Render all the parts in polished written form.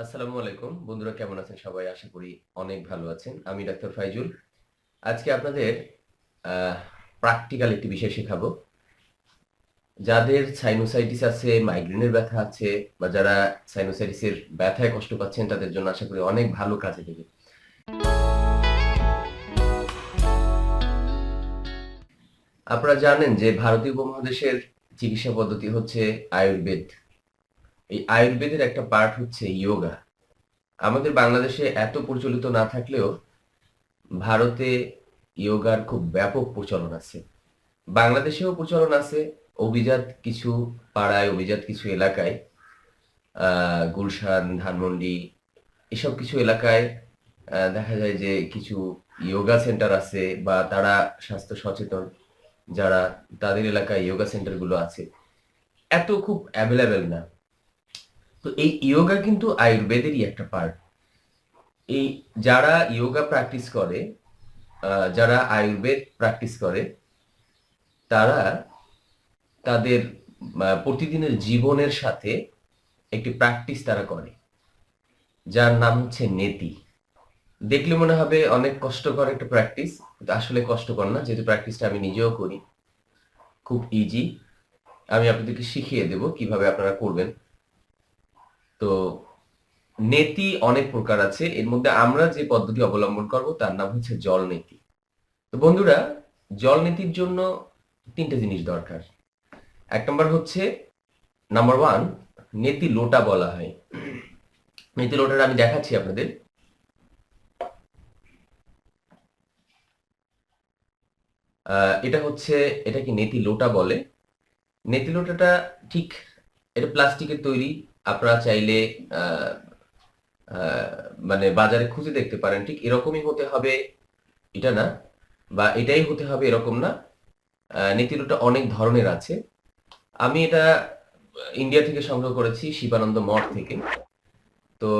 আসসালামু আলাইকুম বন্ধুরা, কেমন আছেন সবাই? আশা করি অনেক ভালো আছেন। আমি ডাক্তার ফাইজুল। আজকে আপনাদের প্র্যাকটিক্যাল একটি বিষয় শেখাবো। যাদের সাইনোসাইটিস আছে, মাইগ্রেনের ব্যথা আছে বা যারা সাইনোসাইটিসের ব্যথায় কষ্ট পাচ্ছেন তাদের জন্য আশা করি অনেক ভালো কাজে দেবে। আপনারা জানেন যে ভারতীয় উপমহাদেশের চিকিৎসা পদ্ধতি হচ্ছে আয়ুর্বেদ। এই আয়ুর্বেদের একটা পার্ট হচ্ছে ইয়োগা। আমাদের বাংলাদেশে এত প্রচলিত না থাকলেও ভারতে ইয়োগার খুব ব্যাপক প্রচলন আছে। বাংলাদেশেও প্রচলন আছে অভিজাত কিছু পাড়ায়, অভিজাত কিছু এলাকায়, গুলশান, ধানমন্ডি এসব কিছু এলাকায় দেখা যায় যে কিছু ইয়োগা সেন্টার আছে বা তারা স্বাস্থ্য সচেতন যারা, তাদের এলাকায় ইয়োগা সেন্টারগুলো আছে। এত খুব অ্যাভেলেবেল না। তো এই ইয়োগা কিন্তু আয়ুর্বেদেরই একটা পার্ট। এই যারা ইয়োগা প্র্যাকটিস করে, যারা আয়ুর্বেদ প্র্যাকটিস করে, তারা তাদের প্রতিদিনের জীবনের সাথে একটি প্র্যাকটিস তারা করে, যার নাম হচ্ছে নেতি। দেখলে মনে হবে অনেক কষ্টকর একটা প্র্যাকটিস, কিন্তু আসলে কষ্টকর না, যেহেতু প্র্যাকটিসটা আমি নিজেও করি। খুব ইজি। আমি আপনাদেরকে শিখিয়ে দেব কিভাবে আপনারা করবেন। তো নেতি অনেক প্রকার আছে, এর মধ্যে আমরা যে পদ্ধতি অবলম্বন করব তার নাম হচ্ছে জল নীতি। তো বন্ধুরা, জল নীতির জন্য তিনটে জিনিস দরকার। এক নম্বর হচ্ছে, নাম্বার ওয়ান, নেতি লোটা বলা হয়। নেতি লোটাটা আমি দেখাচ্ছি আপনাদের। এটা হচ্ছে, এটাকে নেতি লোটা বলে। নেতি লোটাটা ঠিক, এটা প্লাস্টিকের তৈরি। আপনারা চাইলে আহ, আহ, মানে বাজারে খুঁজে দেখতে পারেন, ঠিক এরকমই হতে হবে এটা না, বা এটাই হতে হবে এরকম না। নেতি লোটা অনেক ধরনের আছে। আমি এটা ইন্ডিয়া থেকে সংগ্রহ করেছি, শিবানন্দ মঠ থেকে। তো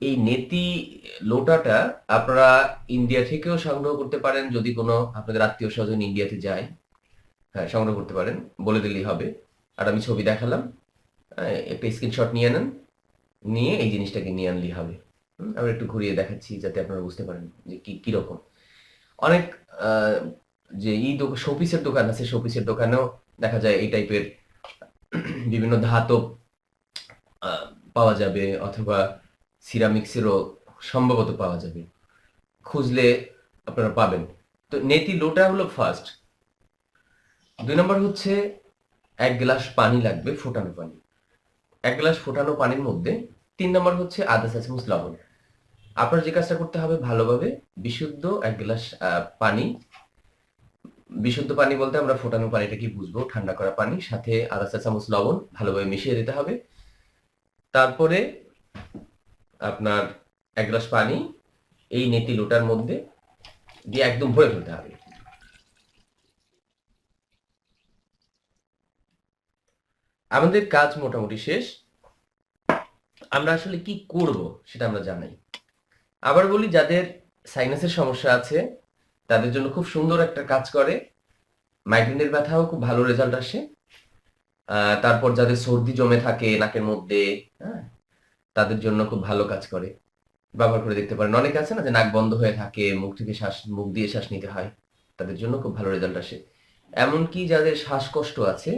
এই নেতি লোটাটা আপনারা ইন্ডিয়া থেকেও সংগ্রহ করতে পারেন, যদি কোনো আপনাদের আত্মীয় স্বজন ইন্ডিয়াতে যায়। হ্যাঁ, সংগ্রহ করতে পারেন, বলে দিলেই হবে। আর আমি ছবি দেখালাম, একটা স্ক্রিনশট নিয়ে নেন, নিয়ে এই জিনিসটাকে নিয়ে আনলেই হবে। আমি একটু ঘুরিয়ে দেখাচ্ছি যাতে আপনারা বুঝতে পারেন যে কি কিরকম। অনেক আহ, যে শোপিসের দোকান আছে, শোপিসের দোকানেও দেখা যায় এই টাইপের বিভিন্ন ধাতব আহ, পাওয়া যাবে, অথবা সিরামিক্সেরও সম্ভবত পাওয়া যাবে, খুঁজলে আপনারা পাবেন। তো নেতি লোটা হলো ফার্স্ট। দুই নম্বর হচ্ছে, এক গ্লাস পানি লাগবে, ফোটানো পানি। এক গ্লাস ফোটানো পানির মধ্যে 3 নম্বর হচ্ছে আধা চা চামচ লবণ। আপনার যে কাজটা করতে হবে, ভালোভাবে বিশুদ্ধ এক গ্লাস পানি, বিশুদ্ধ পানি বলতে আমরা ফোটানো পানিটা কি বুঝবো, ঠান্ডা করা পানি, সাথে আধা চা চামচ লবণ ভালোভাবে মিশিয়ে দিতে হবে। তারপরে আপনার এক গ্লাস পানি এই নেতি লোটার মধ্যে দিয়ে একদম ভরে ফেলতে হবে। আমাদের কাজ মোটামুটি শেষ। আমরা আসলে কি করব সেটা আমরা জানাই। আবার বলি, যাদের সাইনাসের সমস্যা আছে তাদের জন্য খুব সুন্দর একটা কাজ করে। মাইগ্রেনের ব্যথাও খুব ভালো রেজাল্ট আসে। তারপর যাদের সর্দি জমে থাকে নাকের মধ্যে, হ্যাঁ, তাদের জন্য খুব ভালো কাজ করে। ব্যবহার করে দেখতে পারেন। অনেকে আছে না যে নাক বন্ধ হয়ে থাকে, মুখ দিয়ে শ্বাস নিতে হয়, তাদের জন্য খুব ভালো রেজাল্ট আসে। এমনকি যাদের শ্বাসকষ্ট আছে,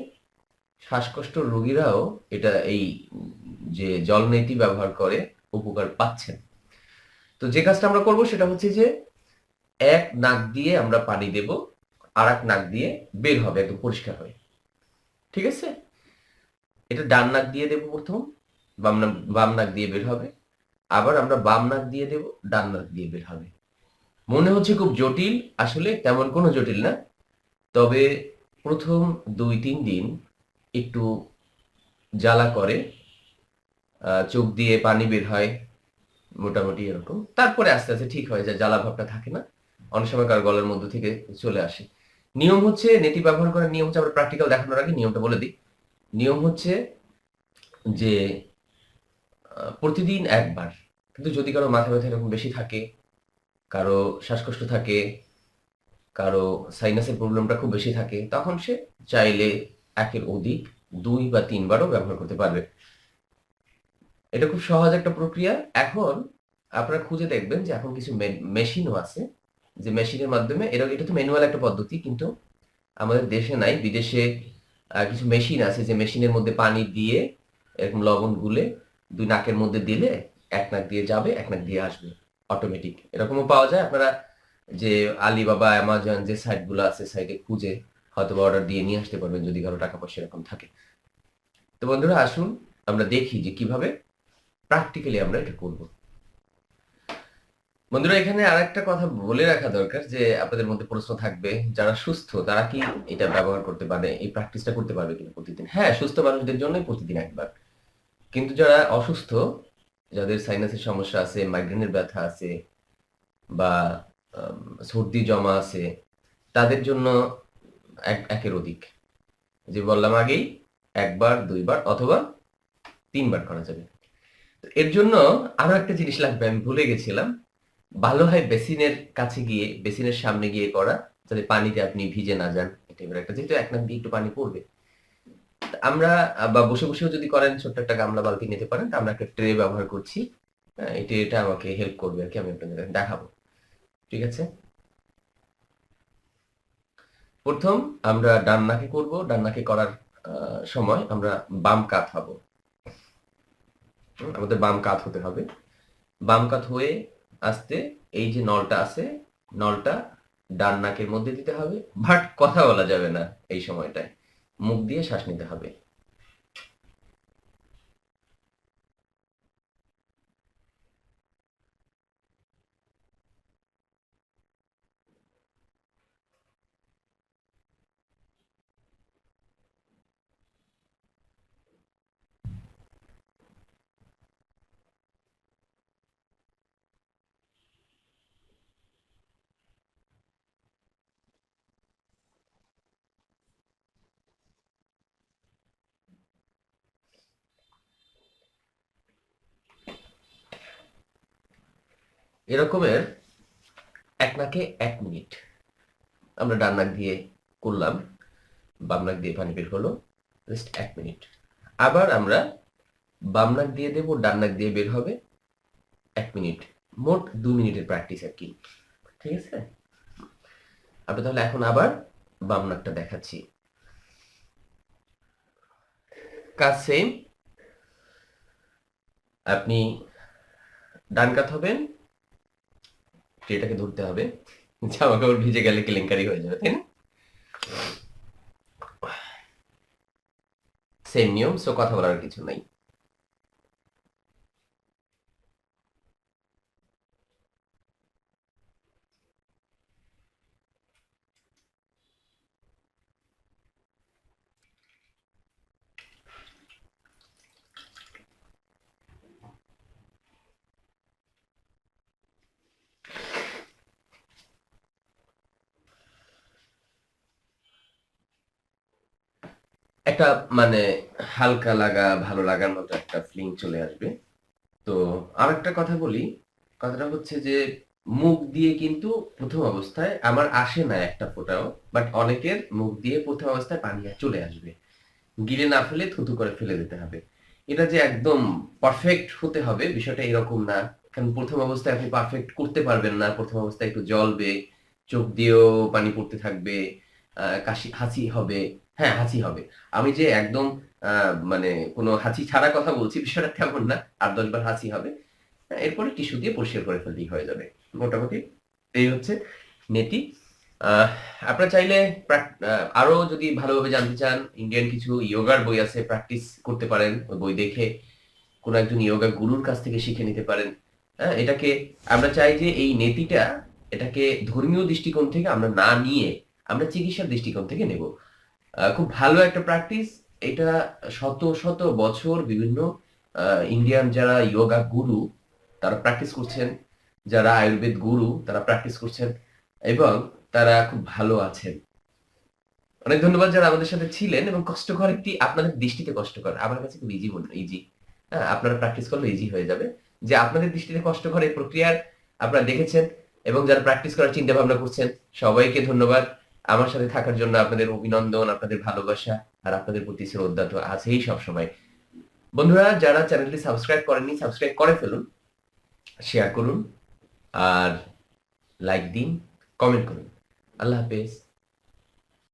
শ্বাসকষ্ট রোগীরাও এটা এই যে জলনেতি ব্যবহার করে উপকার পাচ্ছেন। তো যে কাজটা আমরা করব সেটা হচ্ছে যে, এক নাক দিয়ে আমরা পানি দেব, আর এক নাক দিয়ে বের হবে একদম পরিষ্কার হয়ে। ঠিক আছে? এটা ডান নাক দিয়ে দেব প্রথম, বাম নাক দিয়ে বের হবে। আবার আমরা বাম নাক দিয়ে দেব, ডান নাক দিয়ে বের হবে। মনে হচ্ছে খুব জটিল, আসলে তেমন কোনো জটিল না। তবে প্রথম 2-3 দিন একটু জ্বালা করে, চোখ দিয়ে পানি বের হয় মোটামুটি এরকম। তারপরে আস্তে আস্তে ঠিক হয়ে যায়, জ্বালা ভাবটা থাকে না। অনেক সময় কারো গলার মধ্য থেকে চলে আসে। নিয়ম হচ্ছে, নেতি ব্যবহার করার নিয়ম হচ্ছে, আমরা প্র্যাকটিক্যাল দেখানোর আগে নিয়মটা বলে দিই। নিয়ম হচ্ছে যে প্রতিদিন একবার। কিন্তু যদি কারো মাথা ব্যথা এরকম বেশি থাকে, কারো শ্বাসকষ্ট থাকে, কারো সাইনাসের প্রবলেমটা খুব বেশি থাকে, তখন সে চাইলে একের অধিক 2 বা 3 বারও ব্যবহার করতে পারবে। এটা খুব সহজ একটা প্রক্রিয়া। এখন আপনারা খুঁজে দেখবেন যে এখন কিছু মেশিনও আছে, যে মেশিনের মাধ্যমে এটা তো ম্যানুয়াল একটা পদ্ধতি, কিন্তু আমাদের দেশে নাই, বিদেশে কিছু মেশিন আছে যে মেশিনের মধ্যে পানি দিয়ে এরকম লবণ গুলে দুই নাকের মধ্যে দিলে এক নাক দিয়ে যাবে, এক নাক দিয়ে আসবে, অটোমেটিক। এরকমও পাওয়া যায়। আপনারা যে আলিবাবা, অ্যামাজন যে সাইট গুলো আছে, সাইটে খুঁজে হয়তো অর্ডার দিয়ে নিয়ে আসতে পারবেন যদি কারো টাকা পয়সা এরকম থাকে। তো বন্ধুরা, আসুন আমরা দেখি যে কিভাবে প্র্যাকটিক্যালি আমরা এটা করব। বন্ধুরা, এখানে আরেকটা কথা বলে রাখা দরকার যে আপনাদের মধ্যে প্রশ্ন থাকবে, যারা সুস্থ তারা কি এটা ব্যবহার করতে পারে, এই প্র্যাকটিসটা করতে পারবে কিনা প্রতিদিন? হ্যাঁ, সুস্থ মানুষদের জন্যই প্রতিদিন একবার। কিন্তু যারা অসুস্থ, যাদের সাইনাসের সমস্যা আছে, মাইগ্রেনের ব্যথা আছে, বা সর্দি জমা আছে, তাদের জন্য একের অধিক। যে বললাম আগেই, একবার, দুইবার অথবা তিনবার করা যাবে। এর জন্য আরো একটা জিনিস লাগবে, আমি ভুলে গেছিলাম। ভালো হয় বেসিনের কাছে গিয়ে, বেসিনের সামনে গিয়ে করা, যাতে পানিতে আপনি ভিজে না যান। এটা এবার একটা, যেহেতু এক নাক দিয়ে একটু পানি পড়বে। আমরা বা বসে বসেও যদি করেন, ছোট্ট একটা গামলা বালতি নিতে পারেন। আমরা একটা ট্রে ব্যবহার করছি। এটা আমাকে হেল্প করবে আর কি, আমি আপনাদের দেখাবো। ঠিক আছে, প্রথম আমরা ডান নাকে করব। ডান নাকে করার সময় আমরা বাম কাত হব। আমাদের বাম কাত হতে হবে। বাম কাত হয়ে আস্তে এই যে নলটা আছে, নলটা ডান নাকের মধ্যে দিতে হবে। বাট কথা বলা যাবে না এই সময়টায়, মুখ দিয়ে শ্বাস নিতে হবে। এরকমের এক নাকে 1 মিনিট আমরা ডান নাক দিয়ে করলাম, বাম নাক দিয়ে পানি বের হলো, জাস্ট 1 মিনিট। আবার আমরা বাম নাক দিয়ে দেবো, ডান নাক দিয়ে বের হবে, 1 মিনিট। মোট 2 মিনিটের প্র্যাকটিস আর কি। ঠিক আছে, আমরা তাহলে এখন আবার বাম নাকটা দেখাচ্ছি। কাজ সেম। আপনি ডান কাত হবেন, ট্রেটাকে ধরতে হবে, জামা কাপড় ভিজে গেলে কেলেঙ্কারি হয়ে যাবে, তাই না? সেম নিয়ম, সো কথা বলার কিছু নাই। একটা মানে হালকা লাগা, ভালো লাগার মতো একটা ফিলিং চলে আসবে। তো আরেকটা কথা বলি, কথাটা হচ্ছে যে মুখ দিয়ে কিন্তু প্রথম অবস্থায় আমার আসে না একটা ফোঁটাও, বাট অনেকের মুখ দিয়ে প্রথম অবস্থায় পানি চলে আসবে। গিলে না ফেলে থুতু করে ফেলে দিতে হবে। এটা যে একদম পারফেক্ট হতে হবে বিষয়টা এরকম না। কারণ প্রথম অবস্থায় আপনি পারফেক্ট করতে পারবেন না। প্রথম অবস্থায় একটু জ্বলবে, চোখ দিয়েও পানি পড়তে থাকবে, কাশি, হাঁচি হবে। হ্যাঁ, হাঁচি হবে। আমি যে একদম মানে কোনো হাঁচি ছাড়া কথা বলছি বিষয়টা তেমন না। ৮-১০ বার হাঁচি হবে। এরপরে টিস্যু দিয়ে পরিষ্কার করে ফেললেই হয়ে যাবে। মোটামুটি এই হচ্ছে নীতি। আহ, আপনারা চাইলে আরো যদি ভালোভাবে জানতে চান, ইন্ডিয়ান কিছু ইয়োগার বই আছে, প্র্যাকটিস করতে পারেন। ওই বই দেখে কোন একজন ইয়োগা গুরুর কাছ থেকে শিখে নিতে পারেন। হ্যাঁ, এটাকে আমরা চাই যে এই নীতিটা, এটাকে ধর্মীয় দৃষ্টিকোণ থেকে আমরা না নিয়ে আমরা চিকিৎসার দৃষ্টিকোণ থেকে নেব। খুব ভালো একটা প্র্যাকটিস এটা। শত শত বছর বিভিন্ন ইন্ডিয়ান যারা ইয়োগা গুরু তারা প্র্যাকটিস করছেন, যারা আয়ুর্বেদ গুরু তারা প্র্যাকটিস করছেন, এবং তারা খুব ভালো আছেন। অনেক ধন্যবাদ যারা আমাদের সাথে ছিলেন। এবং কষ্টকর একটি, আপনাদের দৃষ্টিতে কষ্টকর, আমার কাছে খুব ইজি মনে, ইজি। হ্যাঁ, আপনারা প্র্যাকটিস করলে ইজি হয়ে যাবে। যে আপনাদের দৃষ্টিতে কষ্টকর এই প্রক্রিয়ার আপনারা দেখেছেন এবং যারা প্র্যাকটিস করার চিন্তা ভাবনা করছেন, সবাইকে ধন্যবাদ। আমার সাথে থাকার জন্য আপনাদের অভিনন্দন, আপনাদের ভালোবাসা আর আপনাদের প্রতি শ্রদ্ধা তো আছেই সবসময়। বন্ধুরা, যারা চ্যানেলটি সাবস্ক্রাইব করেননি সাবস্ক্রাইব করে ফেলুন, শেয়ার করুন আর লাইক দিন, কমেন্ট করুন। আল্লাহ হাফেজ।